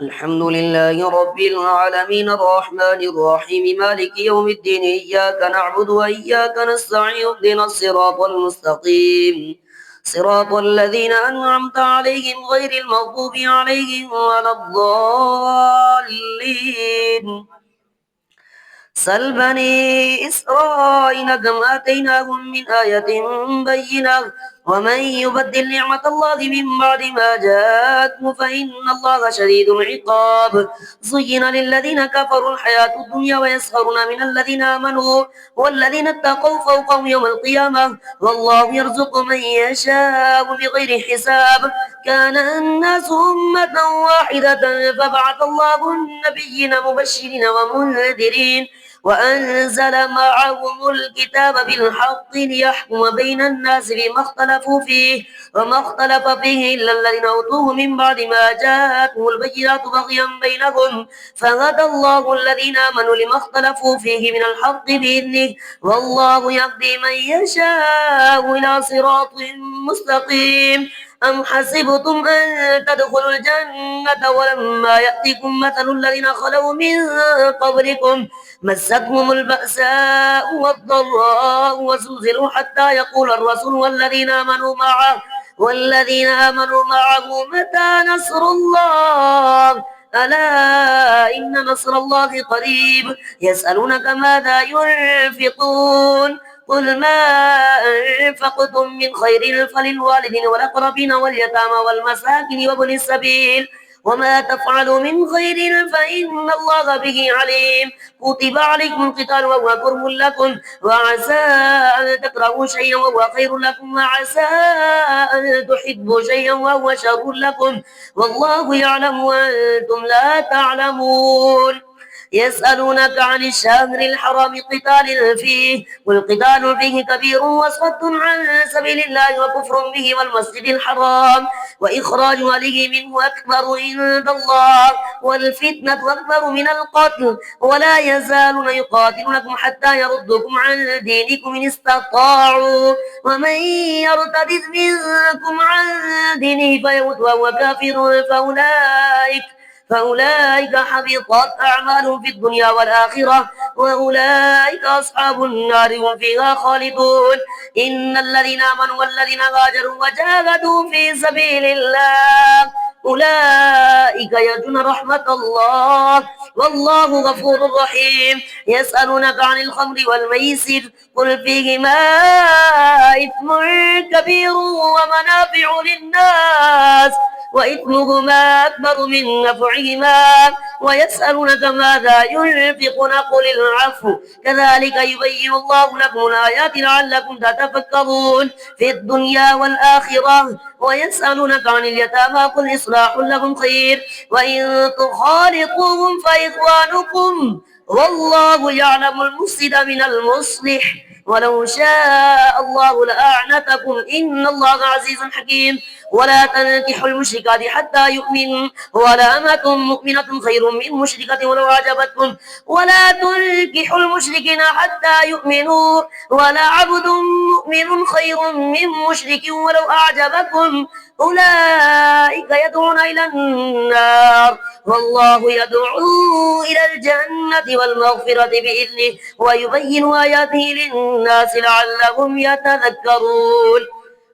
الحمد لله رب العالمين الرحمن الرحيم مالك يوم الدين إياك نعبد وإياك نستعين اهدنا الصراط المستقيم صراط الذين أنعمت عليهم غير المغضوب عليهم ولا الضالين سل بني إسرائيل كم آتيناهم من آية بينة ومن يبدل نعمة الله من بعد ما جاءته فإن الله شديد العقاب زين للذين كفروا الحياة الدنيا ويسخرون من الذين آمنوا والذين اتقوا فوقهم يوم القيامة والله يرزق من يشاء بغير حساب كان الناس أمة واحدة فبعث الله النبيين مبشرين ومنذرين وأنزل معهم الكتاب بالحق ليحكم بين الناس فيما اختلفوا فيه وما اختلف فيه إلا الذين أوتوه من بعد ما جاءتهم البينات بغيا بينهم فهدى الله الذين آمنوا لما اختلفوا فيه من الحق بإذنه والله يهدي من يشاء إلى صراط مستقيم أم حسبتم أن تدخلوا الجنة ولما يأتكم مثل الذين خلوا من قبلكم مستهم البأساء والضراء وزلزلوا حتى يقول الرسول والذين آمنوا معه متى نصر الله ألا إن نصر الله قريب يسألونك ماذا ينفقون قل ما أنفقتم من خير فللوالدين والأقربين واليتامى والمساكين وابن السبيل وما تفعلوا من خير فإن الله به عليم كتب عليكم القتال وهو كره لكم وعسى أن تكرهوا شيئا وهو خير لكم وعسى أن تحبوا شيئا وهو شر لكم والله يعلم وأنتم لا تعلمون يسألونك عن الشهر الحرام قتال فيه والقتال فيه كبير وصد عن سبيل الله وكفر به والمسجد الحرام وإخراج أهله منه أكبر عند الله والفتنة أكبر من القتل ولا يزالون يقاتلونكم حتى يردوكم عن دينكم إن استطاعوا ومن يرتد منكم عن دينه فيمت وهو كافر فأولئك حبطت أعمالهم في الدنيا والآخرة وأولئك أصحاب النار هم فيها خالدون إن الذين آمنوا والذين هاجروا وجاهدوا في سبيل الله أولئك يرجون رحمة الله والله غفور رحيم يسألونك عن الخمر والميسر قل فيهما إثم كبير ومنافع للناس وإثمهما أكبر من نفعهما ويسألونك ماذا ينفقون قل العفو كذلك يبين الله لكم الآيات لعلكم تتفكرون في الدنيا والآخرة ويسألونك عن اليتامى قل إصلاح لهم خير وإن تخالطوهم فإخوانكم والله يعلم المفسد من المصلح ولو شاء الله لأعنتكم إن الله عزيز حكيم ولا تنكحوا المشركات حتى يؤمنوا ولا أمة مؤمنة خير من مشركة ولو أعجبتكم ولا تنكحوا المشركين حتى يؤمنوا ولا عبد مؤمن خير من مشرك ولو أعجبكم أولئك يدعون إلى النار والله يدعو إلى الجنة والمغفرة بإذنه ويبين آياته للناس لعلهم يتذكرون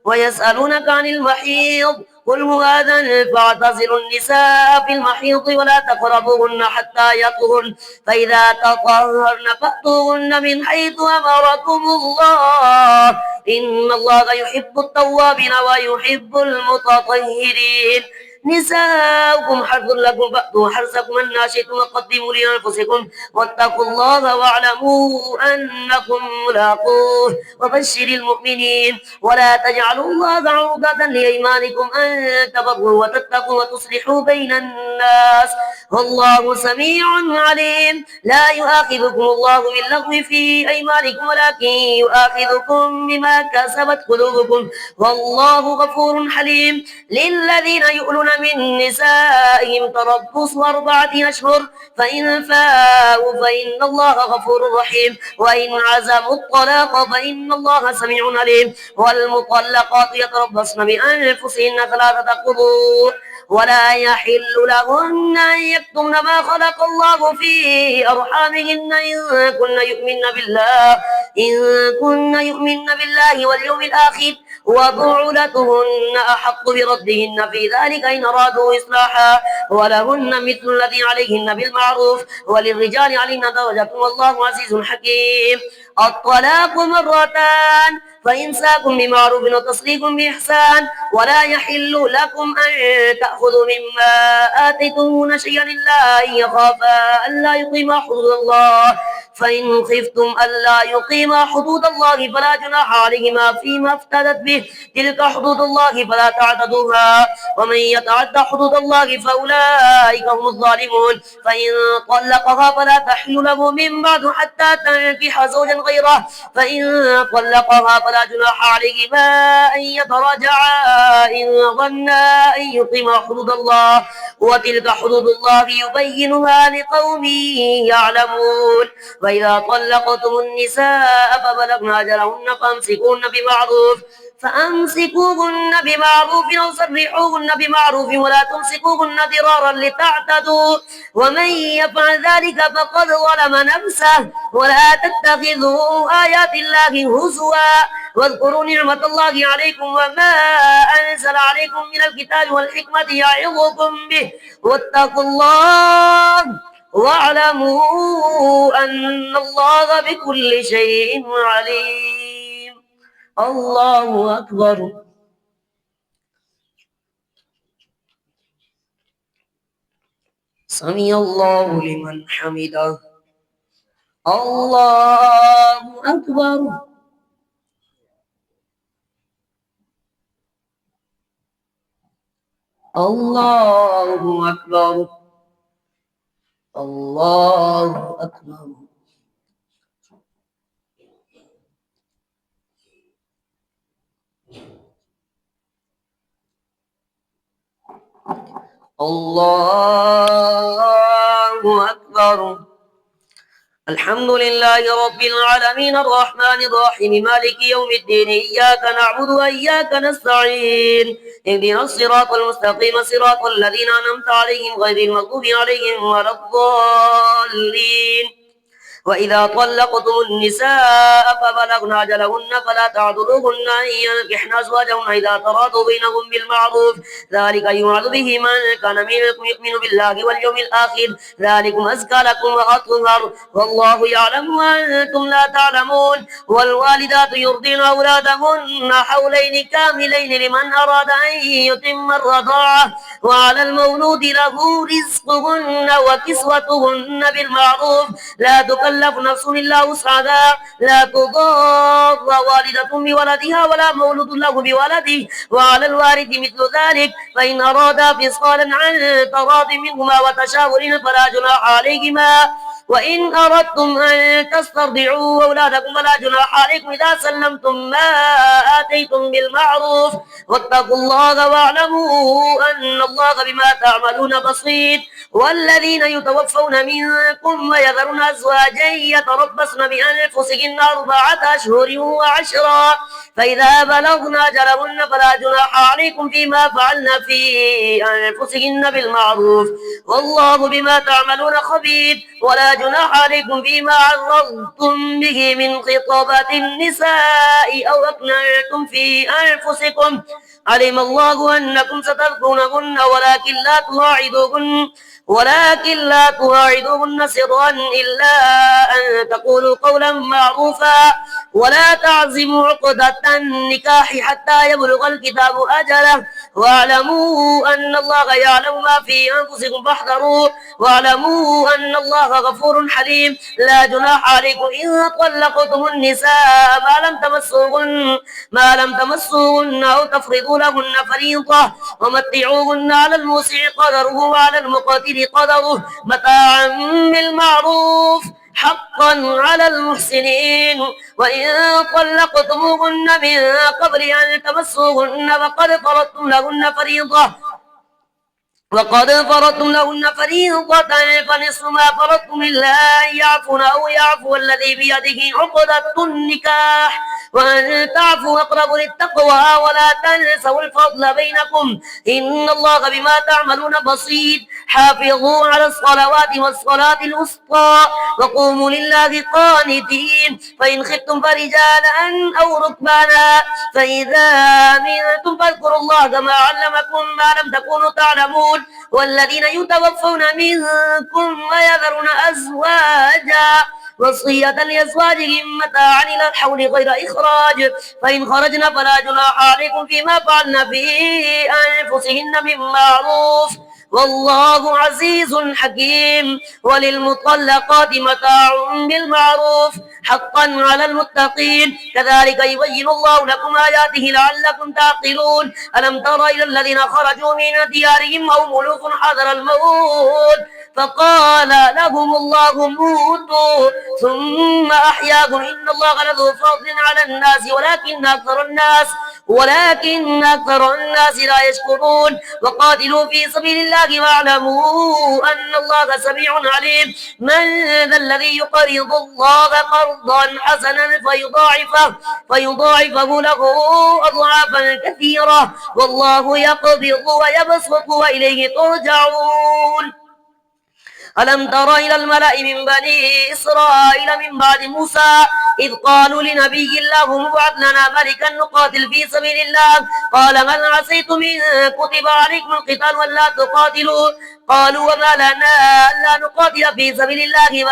ويسألونك عن المحيض قل هو أذى فاعتزلوا النساء في المحيض ولا تقربوهن حتى يطهرن فإذا تطهرن فأتوهن من حيث أمركم الله إن الله يحب التوابين ويحب المتطهرين نساؤكم حرث لكم فأتوا حرثكم أن شئتم وقدموا لأنفسكم واتقوا الله واعلموا أنكم ملاقوه وبشر المؤمنين ولا تجعلوا الله عرضة لأيمانكم أن تبروا وتتقوا وتصلحوا بين الناس والله سميع عليم لا يؤاخذكم الله باللغو في أيمانكم ولكن يؤاخذكم بما كسبت قلوبكم والله غفور حليم للذين يؤلون من نسائهم تربص 4 أشهر فإن فاءوا فإن الله غفور رحيم وإن عزموا الطلاق فإن الله سميع عليم والمطلقات يتربصن بأنفسهن 3 قروء ولا يحل لهن أن يكتمن ما خلق الله في أرحامهن إن كن يؤمن بالله واليوم الآخر وبعولتهن أحق بردهن في ذلك إن أرادوا إصلاحا ولهن مثل الذي عليهن بالمعروف وللرجال عليهن درجة والله عزيز حكيم. الطلاق مرتان فإمساك بمعروف وتصريح بإحسان ولا يحل لكم أن تأخذوا مما آتيتموهن شيئا إلا أن يخافا ألا يقيما حدود الله فإن خفتم ألا يقيما حدود الله فلا جناح عليهما فيما افتدت به تلك حدود الله فلا تعتدوها ومن يتعد حدود الله فأولئك هم الظالمون. فإن طلقها فلا تحل له من بعد حتى تنكح زوجا غيره فإن طلقها فلا جناح عليهما أن يتراجعا إن ظنا أن يقيما حدود الله وتلك حدود الله يبينها لقوم يعلمون. وإذا طلقتم النساء فبلغن أجلهن فأمسكوهن بمعروف أو سرحوهن بمعروف ولا تمسكوهن ضرارا لتعتدوا ومن يفعل ذلك فقد ظلم نفسه ولا تتخذوا آيات الله هزوا واذكروا نعمة الله عليكم وما أنزل عليكم من الكتاب والحكمة يعظكم به واتقوا الله واعلموا أن الله بكل شيء عليم. الله أكبر. سمع الله لمن حمده. الله أكبر. الله أكبر. الله أكبر. الله أكبر. الحمد لله رب العالمين الرحمن الرحيم مالك يوم الدين إياك نعبد وإياك نستعين اهدنا الصراط المستقيم صراط الذين أنعمت عليهم غير المغضوب عليهم ولا الضالين. وإذا طلقتم النساء فبلغن أجلهن فلا تعضلوهن أن ينكحن أزواجهن إذا تراضوا بينهم بالمعروف ذلك يوعظ به من كان منكم يؤمن بالله واليوم الآخر ذلكم أزكى لكم وأطهر والله يعلم وأنتم لا تعلمون. والوالدات يرضين أولادهن حولين كاملين لمن أراد أن يتم الرضاعة وعلى المولود له رزقهن وكسوتهن بالمعروف لا تكلف نفس إلا وسعها لا تضار والدة بولدها ولا مولود له بولده وعلى الوارث مثل ذلك فإن أرادا فصالا عن تراض منهما وتشاور فلا جناح عليهما. وإن أردتم أن تسترضعوا أولادكم فلا جناح عليكم إذا سلمتم ما آتيتم بالمعروف واتقوا الله واعلموا أن الله بما تعملون بصير. والذين يتوفون منكم ويذرون أزواجا يتربصن بأنفسهن 4 أشهر وعشرا فإذا بلغن أجلهن فلا جناح عليكم فيما فعلن في أنفسهن بالمعروف والله بما تعملون خبير. ولا جناح عليكم فيما عرضتم به من خطابة النساء أو أكننتم في أنفسكم علم الله أنكم ستذكرونهن ولكن لا تواعدوهن سرا إلا أن تقولوا قولا معروفا ولا تعزموا عقدة النكاح حتى يبلغ الكتاب أجله واعلموا أن الله يعلم ما في أنفسكم فاحذروا واعلموا أن الله غفور حليم. لا جناح عليكم إن طلقتم النساء ما لم تمسوهن أو تفرضوا لهن فريضة ومتعوهن على الموسع قدره وعلى المقتر قدره متاعا بالمعروف حقا على المحسنين. وإن طلقتموهن من قبل أن تمسوهن فقد فرضتم لهن فريضة وقد فرضتم لهن فريضة فنصف ما فرضتم إلا أن يعفون أو يعفو الذي بيده عقدة النكاح وأن تعفوا أقرب للتقوى ولا تنسوا الفضل بينكم إن الله بما تعملون بصير حافظوا على الصلوات والصلاة الوسطى وقوموا لله قانتين فإن خفتم فرجالا أو ركبانا فإذا أمنتم فاذكروا الله كما علمكم ما لم تكونوا تعلمون والذين يتوفون منكم ويذرون أزواجا وصية لأزواجهم متاعا إلى الحول غير إخراج فإن خرجنا فلا جناح عليكم فيما فعلن في أنفسهن من معروف والله عزيز حكيم وللمطلقات متاع بالمعروف حقا على المتقين كذلك يبين الله لكم آياته لعلكم تعقلون ألم تر إلى الذين خرجوا من ديارهم وهم ألوف حذر الموت فقال لهم الله موتوا ثم أحياكم إن الله لذو فضل على الناس ولكن أكثر الناس لا يشكرون وقاتلوا في سبيل الله واعلموا أن الله سميع عليم من ذا الذي يقرض الله قرضا حسنا فيضاعفه له أضعافا كثيرة والله يقبض ويبسط وإليه ترجعون ألم تر إلى الملأ من بني إسرائيل من بعد موسى إذ قالوا لنبي الله ابعث لنا ملكا نقاتل في سبيل الله قال هل عسيتم إن كتب عليكم القتال ولا تقاتلوا قالوا وما لنا ألا نقاتل في سبيل الله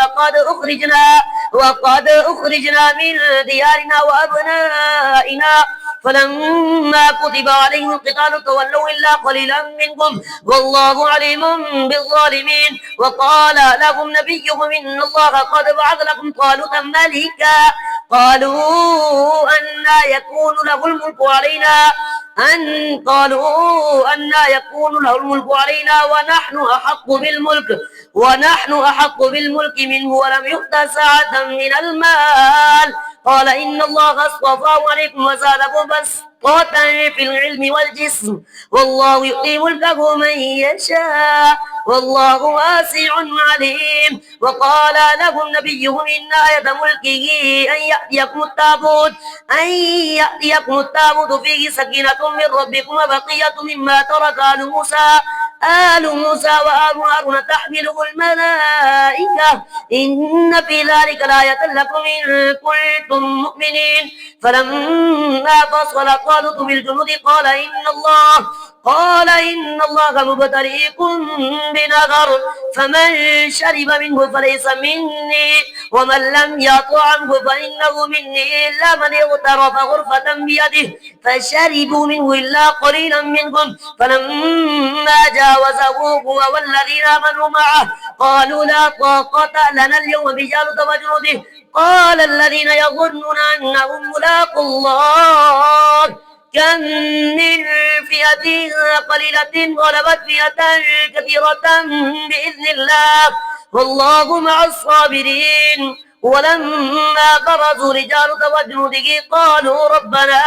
وقد أخرجنا من ديارنا وأبنائنا فلما كتب عليهم القتال تولوا إلا قليلا منهم والله عليم بالظالمين وقال لهم نبيهم إن الله قد بعث لكم طالوتا ملكا قالوا أنى يكون له الملك علينا ونحن أحق بالملك منه ولم يؤت سعة من المال قال إن الله اصطفاه عليكم وزاده بسطة في العلم والجسم والله يؤتي ملكه من يشاء والله واسع عليم وقال لهم نبيهم إن آية ملكه أن يأتيكم التابوت فيه سكينة من ربكم وبقية مما ترك آل موسى وآل هارون تحمله الملائكة إن في ذلك لآية لكم إن كنتم مؤمنين فلما فصل طالوت بالجنود قال إن الله مبتليكم بنهر فمن شرب منه فليس مني ومن لم يطعمه فإنه مني إلا من اغترف غرفة بيده فشربوا منه إلا قليلا منهم فلما جاوزه هو والذين آمنوا معه قالوا لا طاقة لنا اليوم بجالوت وجنوده قال الذين يظنون أنهم ملاقو الله كم من فئة قليلة غلبت فئة كثيرة بإذن الله والله مع الصابرين ولما برزوا لجالوت وجنوده قالوا ربنا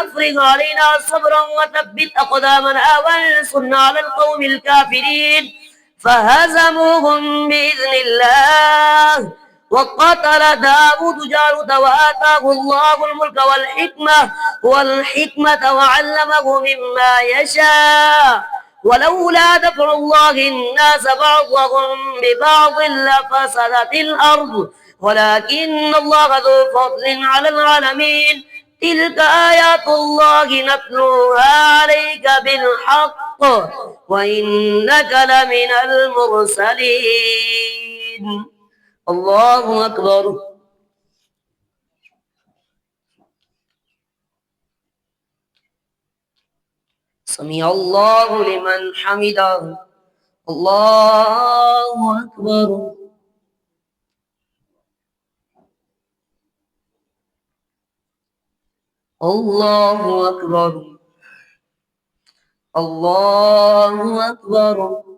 أفرغ علينا صبرا وثبت أقدامنا وانصرنا على القوم الكافرين فهزموهم بإذن الله وقتل داود جالوت وآتاه الله الملك والحكمة وعلمه مما يشاء ولولا دفع الله الناس بعضهم ببعض لفسدت الأرض ولكن الله ذو فضل على العالمين تلك آيات الله نتلوها عليك بالحق وإنك لمن المرسلين الله أكبر سمع الله لمن حمده الله أكبر الله أكبر الله أكبر